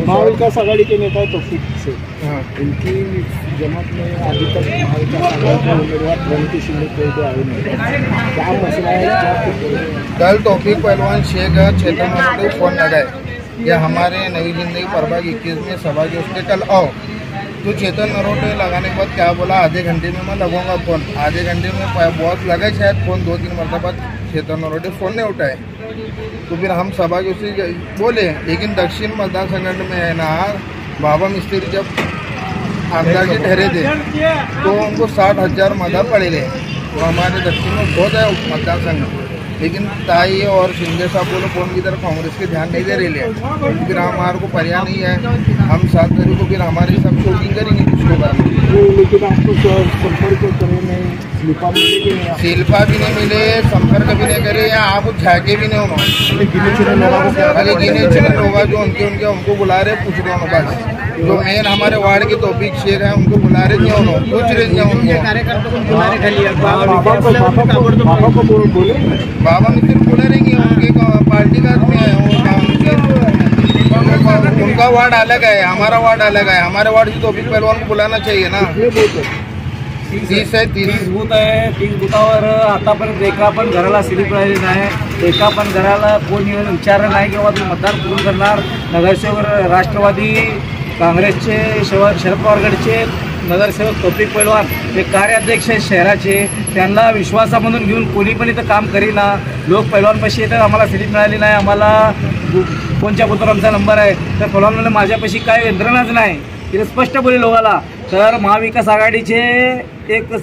महाविकास आघाड़ी के नेता तौफीक से इनकी जमात में अभी तक महाविकास आघाड़ी के उम्मीदवार प्रगति शिंदे कोई आए नहीं, क्या मसला है? कल तौफीक पहलवान शेख क्षेत्र में फोन लगाए कि हमारे नई जिंदगी प्रभाग 21 में सभा के उसके कल आओ। तो चेतन नरोटे लगाने के बाद क्या बोला, आधे घंटे में मैं लगूंगा फोन। आधे घंटे में बहुत लगा शायद फोन, 2-3 मरतबा चेतन नरोटे फोन नहीं उठाए। तो फिर हम सभा के उसी बोले, लेकिन दक्षिण मतदान संगठन में है ना, बाबा मिस्त्री जब अंदाजे ठहरे थे तो उनको 60,000 मदा पड़े थे। तो हमारे दक्षिण में बहुत है मतदान संघ, लेकिन ताई और शिंदे साहब बोलो फोन की तरफ कांग्रेस के ध्यान नहीं दे रहे। फिर हमारे को पर्याय नहीं है, हम 7 तारीख को फिर हमारे सब शूटिंग करेंगे कुछ होगा। लेकिन आपको संपर्क करने शिल्पा भी नहीं मिले, संपर्क भी नहीं करे, या आप झाके भी नहीं उन्होंने गिने चुने लोग जो उनके उनको बुला रहे, पूछ रहे उन्होंने बस। जो मेन हमारे वार्ड के तौफीक शेख है उनको बुला रहे नहीं, उन्होंने पूछ रहे नहीं उनको। बाबा मित्र बोले रहेंगे, उनके पार्टी का आदमी है, उनका वार्ड अलग है, हमारा वार्ड अलग है। हमारे वार्ड की तौफीक पहलवान को बुलाना चाहिए ना। 30 बूथ आहे। 30 बूथावर आतापर्यंत एका पण घराला स्लिप राहिली नाही, एका पण घराला कोणी विचारलं नाही किंवा तुम्ही मतदान कुठून करणार। नगरसेवक राष्ट्रवादी काँग्रेसचे, शरद पवार गटचे नगरसेवक तौफीक पहलवान हे कार्याध्यक्ष आहेत शहराचे, त्यांना विश्वासामधून घेऊन कोणी पण इथं काम करीना। लोक पहलवानपाशी येतात, आम्हाला स्लिप मिळाली नाही, आम्हाला कोणत्या बूथवर आमचा नंबर आहे, तर पहलवान म्हणले माझ्यापाशी काय यंत्रणाच नाही। तिथे स्पष्ट बोलले लोकाला। तर महाविकास आघाडीचे एक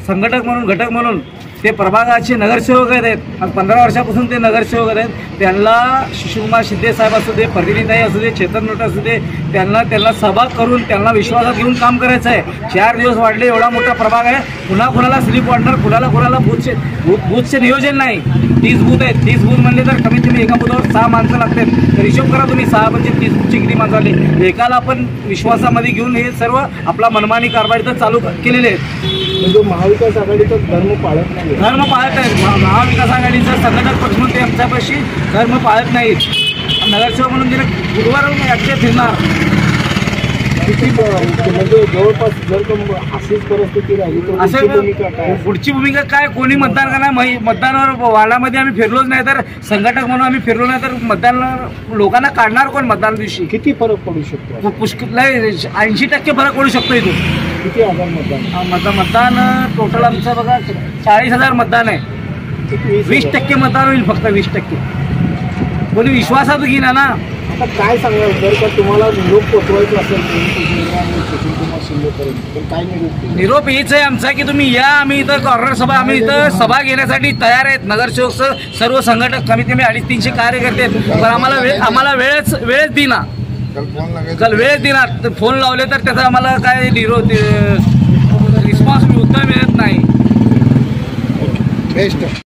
संघटक म्हणून, घटक म्हणून ते प्रभागाचे नगरसेवक आहेत, आणि 15 वर्षापासून ते नगरसेवक आहेत। त्यांना शिवकुमार शिंदे साहेब असू दे, प्रतिनिधी असू दे, चेतन नरोटे असू दे, त्यांना सभा करून त्यांना विश्वासात घेऊन काम करायचं आहे। 4 दिवस वाढले, एवढा मोठा प्रभाग आहे, पुन्हा कुणाला स्लिप वाढणार, कुणाला बूथचे नियोजन नाही। 30 बूथ आहेत, 30 बूथ म्हणले तर कमीत कमी एका बूथावर 6 माणसं लागतात, तर हिशोब करा तुम्ही, 6 म्हणजे 30 बूथची किती माणसं आली। एकाला आपण विश्वासामध्ये घेऊन हे सर्व आपला मनमानी कारभार तर चालू केलेले आहेत। म्हणजे महाविकास आघाडीचा धर्म पाळत नाही, धर्म पाळत आहेत। महाविकास आघाडीचा संघटक पक्ष म्हणून ते आमच्यापाशी धर्म पाळत नाहीत। नगरसेवक म्हणून गेले बुधवार अक्षय फिरणार किती म्हणजे जवळपास जर अशीच परिस्थिती राहिली तर पुढची भूमिका काय, कोणी मतदान करणार? मतदानावर वार्डामध्ये आम्ही फिरलोच नाही, तर संघटक म्हणून आम्ही फिरलो नाही, तर मतदान लोकांना काढणार कोण मतदान दिवशी? किती फरक पडू शकतो? पुष्कळ 80% फरक पडू शकतो इथून। किती हजार मतदान टोटल आमचं बघा 40,000 मतदान आहे, 20% मतदान होईल, फक्त 20%। कोणी विश्वासात घेईना ना। आता काय सांगाल जर का तुम्हाला निरोप पोचवायचा असेल शिवकुमार शिंदेपर्यंत, तर काय निरोप हेच आहे आमचा की तुम्ही या, आम्ही इथं कॉर्नर सभा, आम्ही इथं सभा घेण्यासाठी तयार आहेत। नगरसेवक सर्व संघटक कमीत कमी 250-300 कार्यकर्ते आहेत, पण आम्हाला वेळच देना, कल वेळच देणार। फोन लावले तर त्याचा आम्हाला काय रिस्पॉन्स उत्तर मिळत नाही। बेस्ट।